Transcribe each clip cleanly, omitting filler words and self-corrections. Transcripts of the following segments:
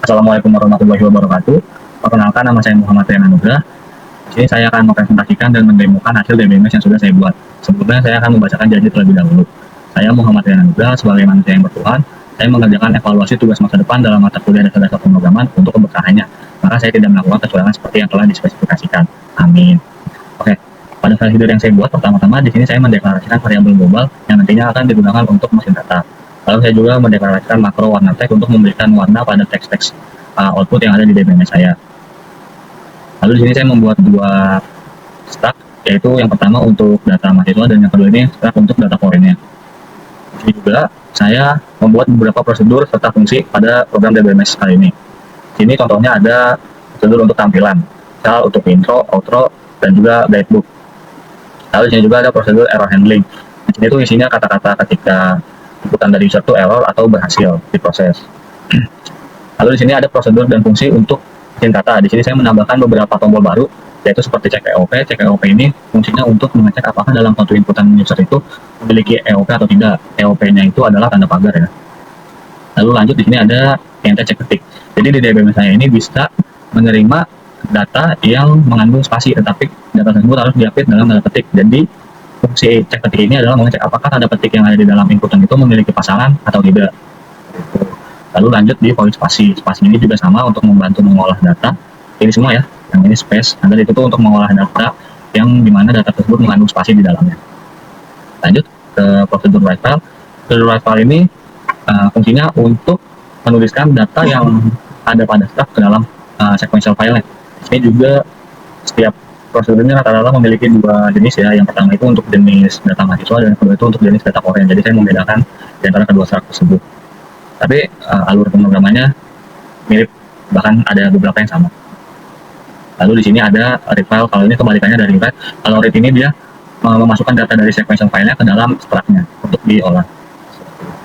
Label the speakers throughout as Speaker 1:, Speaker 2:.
Speaker 1: Assalamualaikum warahmatullahi wabarakatuh. Perkenalkan, nama saya Muhammad Rian Anugrah. Di sini saya akan mempresentasikan dan mendemokan hasil DBMS yang sudah saya buat. Sebelumnya saya akan membacakan janji terlebih dahulu. Saya Muhammad Rian Anugrah, sebagai manusia yang bertuhan, saya mengerjakan evaluasi tugas masa depan dalam mata kuliah dasar-dasar pemrograman untuk keberkahannya. Maka saya tidak melakukan kecurangan seperti yang telah dispesifikasikan. Amin. Oke, pada file header yang saya buat, pertama-tama di sini saya mendeklarasikan variabel global yang nantinya akan digunakan untuk mesin data. Lalu saya juga mendeklarasikan makro warna teks untuk memberikan warna pada teks-teks output yang ada di DBMS saya. Lalu di sini saya membuat dua stack, yaitu yang pertama untuk data mahasiswa dan yang kedua ini stack untuk data foreign-nya. Di sini juga saya membuat beberapa prosedur serta fungsi pada program DBMS kali ini. Di sini contohnya ada prosedur untuk tampilan, misal untuk intro, outro, dan juga guidebook. Lalu di sini juga ada prosedur error handling. Di sini itu isinya kata-kata ketika inputan dari user itu error atau berhasil diproses. Lalu di sini ada prosedur dan fungsi untuk mesin data. Di sini saya menambahkan beberapa tombol baru, yaitu seperti cek EOP. Cek EOP ini fungsinya untuk mengecek apakah dalam suatu inputan user itu memiliki EOP atau tidak. EOP-nya itu adalah tanda pagar ya. Lalu lanjut di sini ada int cek ketik. Jadi di DBMS saya ini bisa menerima data yang mengandung spasi, tetapi data tersebut harus diupdate dalam tanda petik. Jadi fungsi cek ketik ini adalah mengecek apakah tanda petik yang ada di dalam inputan itu memiliki pasangan atau tidak. Lalu lanjut di void spasi. Spasi ini juga sama untuk membantu mengolah data. Ini semua ya, yang ini space. Nanti itu tuh untuk mengolah data yang dimana data tersebut mengandung spasi di dalamnya. Lanjut ke prosedur write file. Prosedur write file ini fungsinya untuk menuliskan data yang ada pada stack ke dalam sequential file-nya. Ini juga setiap prosedurnya rata-rata memiliki dua jenis ya. Yang pertama itu untuk jenis data mahasiswa dan yang kedua itu untuk jenis data foreign. Jadi saya membedakan di antara kedua stack tersebut. Tapi alur pemrogramannya mirip, bahkan ada beberapa yang sama. Lalu di sini ada read file. Kalau ini kebalikannya dari read. Kalau read ini dia memasukkan data dari sequential file-nya ke dalam struct-nya untuk diolah.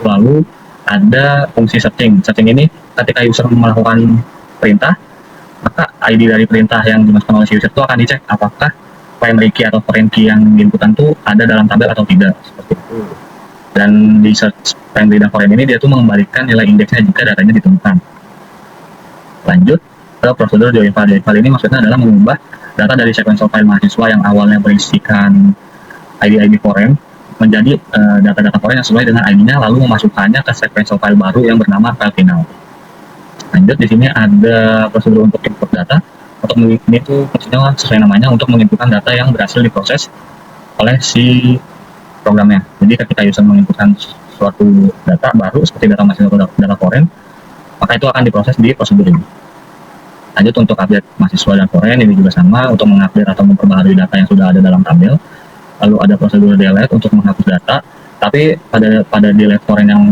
Speaker 1: Lalu ada fungsi searching. Searching ini ketika user melakukan perintah, maka ID dari perintah yang dimasukkan oleh si user itu akan dicek apakah primary key atau foreign key yang diinputan itu ada dalam tabel atau tidak, seperti itu. Dan di search primary dan foreign ini dia tuh mengembalikan nilai indeksnya jika datanya ditemukan. Lanjut ke prosedur join file. Join file ini maksudnya adalah mengubah data dari sequential file mahasiswa yang awalnya berisikan ID foreign menjadi data-data foreign yang sesuai dengan ID-nya, lalu memasukkannya ke sequential file baru yang bernama file final. Lanjut di sini ada prosedur untuk input data. Untuk ini itu fungsinya sesuai namanya untuk menginputkan data yang berhasil diproses oleh si programnya. Jadi ketika user menginputkan suatu data baru seperti data mahasiswa atau data foreign, maka itu akan diproses di prosedur ini. Lanjut untuk update mahasiswa dan foreign, ini juga sama untuk mengupdate atau memperbaharui data yang sudah ada dalam tabel. Lalu ada prosedur delete untuk menghapus data, tapi pada delete foreign yang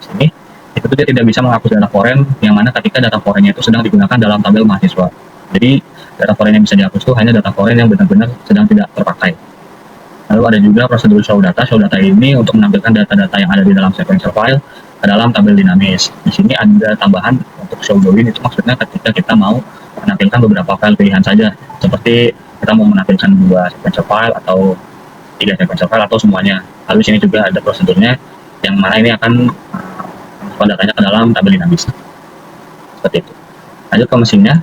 Speaker 1: sini itu dia tidak bisa menghapus data foreign yang mana ketika data foreign-nya itu sedang digunakan dalam tabel mahasiswa. Jadi data foreign yang bisa dihapus itu hanya data foreign yang benar-benar sedang tidak terpakai. Lalu ada juga prosedur show data. Show data ini untuk menampilkan data-data yang ada di dalam sequential file ke dalam tabel dinamis. Di sini ada tambahan untuk show join, itu maksudnya ketika kita mau menampilkan beberapa file pilihan saja, seperti kita mau menampilkan 2 sequential file atau 3 sequential file atau semuanya. Lalu di sini juga ada prosedurnya yang mana ini akan masukkan datanya ke dalam tabel dinamis. Seperti itu. Lanjut ke mesinnya.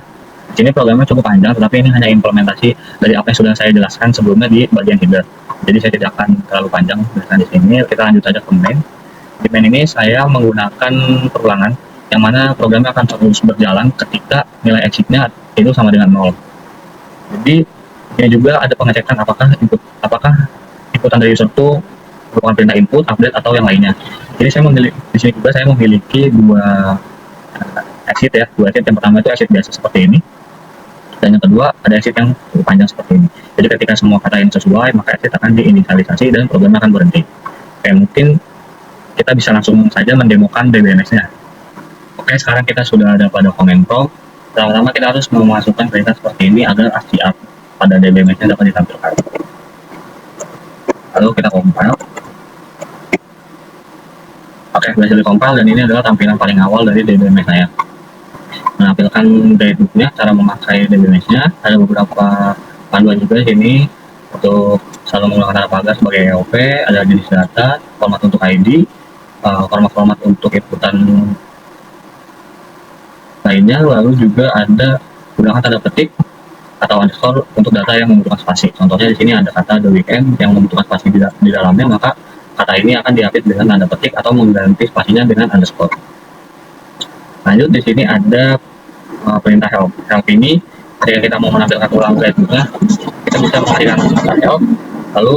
Speaker 1: Di sini programnya cukup panjang, tetapi ini hanya implementasi dari apa yang sudah saya jelaskan sebelumnya di bagian header. Jadi saya tidak akan terlalu panjang di sini. Kita lanjut saja ke main. Di main ini saya menggunakan perulangan yang mana programnya akan terus berjalan ketika nilai exit-nya itu sama dengan 0. Jadi ini juga ada pengecekan apakah inputan dari user itu merupakan perintah input, update atau yang lainnya. Jadi saya memiliki di sini juga saya memiliki dua exit ya. Dua exit, yang pertama itu exit biasa seperti ini. Dan yang kedua ada exit yang cukup panjang seperti ini. Jadi ketika semua kata ini sesuai, maka exit akan diinisialisasi dan program akan berhenti. Oke, mungkin kita bisa langsung saja mendemokan DBMS-nya. Oke, sekarang kita sudah ada pada command prompt. Pertama-tama kita harus memasukkan perintah seperti ini agar ASCII pada DBMS-nya dapat ditampilkan. Lalu kita compile. Oke, berhasil di-compile dan ini adalah tampilan paling awal dari DBMS saya. Menampilkan guidebook-nya, cara memakai DBMS-nya, ada beberapa panduan juga di sini untuk selalu menggunakan tanda pagar sebagai EOP, ada jenis data, format untuk ID, format-format untuk inputan lainnya. Lalu juga ada gunakan tanda petik atau underscore untuk data yang membutuhkan spasi. Contohnya di sini ada kata the weekend yang membutuhkan spasi di dalamnya, maka kata ini akan diupdate dengan tanda petik atau mengganti spasinya dengan underscore. Lanjut, di sini ada perintah help. Help ini ketika kita mau menampilkan ulang guidebooknya, kita bisa mengalihkan perintah help, lalu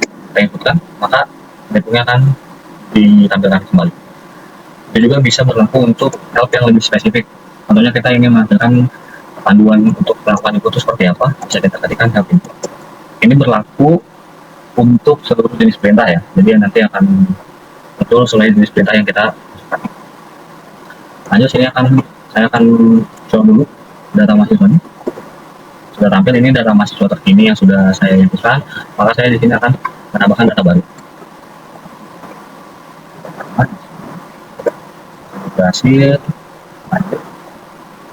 Speaker 1: kita inputkan, maka guidebooknya akan ditampilkan kembali. Itu juga bisa berlaku untuk help yang lebih spesifik. Contohnya kita ingin menampilkan panduan untuk melakukan input itu seperti apa, bisa kita ketikkan help input. Ini berlaku untuk seluruh jenis perintah ya, jadi nanti akan betul sesuai jenis perintah yang kita masukkan. Lanjut, sini saya akan coba dulu data mahasiswanya. Sudah tampil, ini data mahasiswa terkini yang sudah saya inputkan, maka saya di sini akan menambahkan data baru. Berhasil. Lanjut.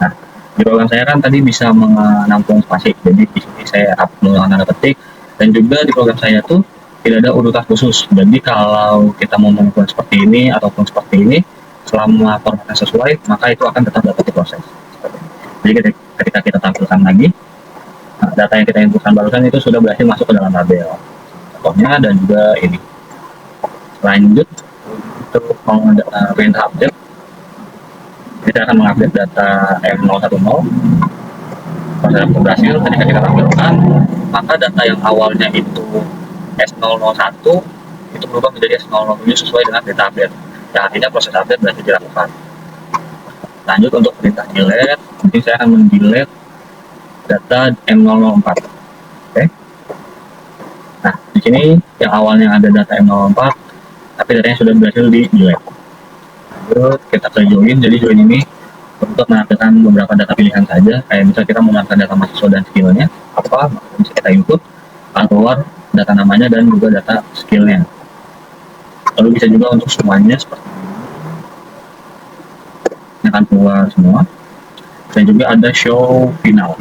Speaker 1: Nah, di program saya kan tadi bisa menampung spasi, jadi di sini saya menggunakan tanda petik, dan juga di program saya tuh tidak ada urutan khusus. Jadi kalau kita mau mengubah seperti ini ataupun seperti ini, selama formatnya sesuai, maka itu akan tetap dapat diproses. Jadi ketika kita tampilkan lagi, data yang kita inputkan barusan itu sudah berhasil masuk ke dalam tabel. Contohnya dan juga ini. Lanjut untuk perintah update, kita akan mengupdate data M010. Proses berhasil ketika kita tampilkan, maka data yang awalnya itu S001 itu berubah menjadi S007 sesuai dengan data update. Yang artinya proses update berhasil dilakukan. Lanjut untuk perintah delete, mungkin saya akan mendelete data M004. Oke. Nah, di sini yang awalnya ada data M004, tapi datanya sudah berhasil di delete. Lanjut kita ke join, jadi join ini untuk menampilkan beberapa data pilihan saja, kayak misalnya kita menampilkan data mahasiswa dan skillnya apa, bisa kita input, akan keluar data namanya dan juga data skillnya. Lalu bisa juga untuk semuanya seperti ini akan keluar semua. Dan juga ada show final.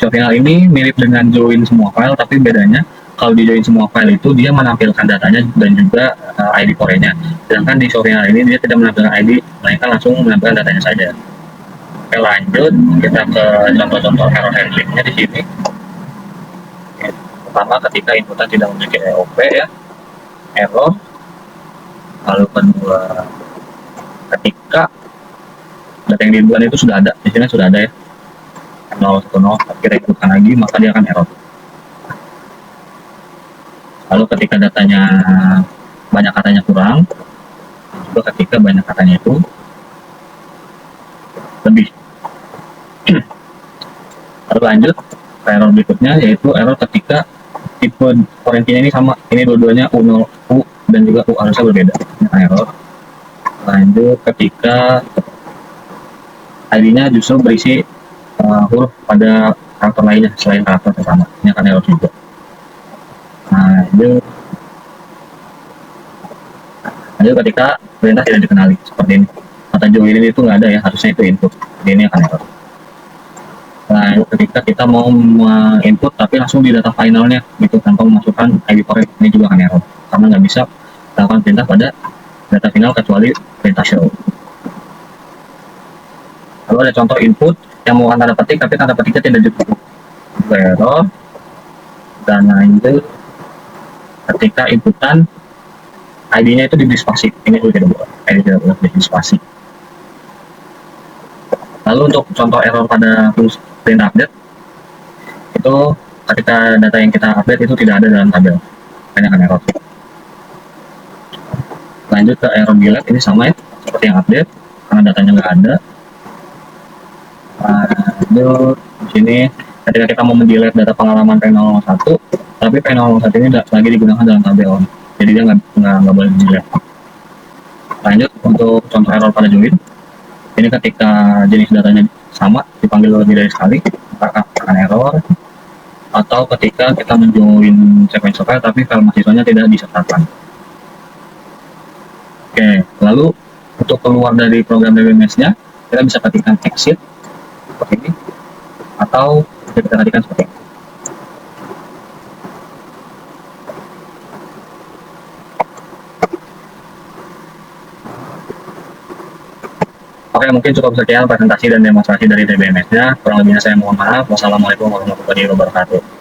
Speaker 1: Show final ini mirip dengan join semua file, tapi bedanya kalau di join semua file itu dia menampilkan datanya dan juga ID korenya. Sedangkan di show final ini dia tidak menampilkan ID, melainkan langsung menampilkan datanya saja. Oke, lanjut kita ke contoh-contoh error handlingnya di sini. Pertama, ketika inputan tidak memiliki EOP ya, error. Lalu kedua, ketika data yang diinputkan itu sudah ada, di sini sudah ada ya 010, kita inputkan lagi maka dia akan error. Lalu ketika datanya banyak katanya kurang, juga ketika banyak katanya itu lebih. Lalu lanjut ke error berikutnya, yaitu error ketika tipe forensinya ini sama, ini dua-duanya U0, U dan juga U harusnya berbeda. Ini error. Lanjut ketika ID-nya justru berisi huruf pada karakter lainnya selain karakter pertama, ini akan error juga. Lanjut ketika perintah tidak dikenali seperti ini, kata join ini itu nggak ada ya, harusnya itu input, jadi ini akan error. Nah, ketika kita mau input tapi langsung di data finalnya gitu tanpa memasukkan ID correct, ini juga akan error karena nggak bisa melakukan perintah pada data final kecuali perintah show. Lalu ada contoh input yang menggunakan tanda petik tapi tanda petiknya tidak ditutup, error. Dan lanjut ketika inputan ID-nya itu diberi spasi, ini juga tidak boleh, ID tidak boleh diberi spasi. Lalu untuk contoh error pada perintah update, itu ketika data yang kita update itu tidak ada dalam tabel, hanya akan error. Lanjut ke error delete, ini sama ya seperti yang update karena datanya nggak ada. Lanjut di sini ketika kita mau mendelete data pengalaman P001, tapi P001 ini lagi digunakan dalam tabel, jadi dia nggak boleh delete. Lanjut untuk contoh error pada join, ini ketika jenis datanya sama dipanggil lebih dari sekali maka akan error, atau ketika kita menjoin sequence file tapi file mahasiswanya tidak disertakan. Oke, lalu untuk keluar dari program DBMS-nya kita bisa ketikkan exit seperti ini, atau kita ketikkan seperti ini. Oke, mungkin cukup sekian presentasi dan demonstrasi dari TBMS-nya. Kurang lebihnya saya mohon maaf. Wassalamualaikum warahmatullahi wabarakatuh.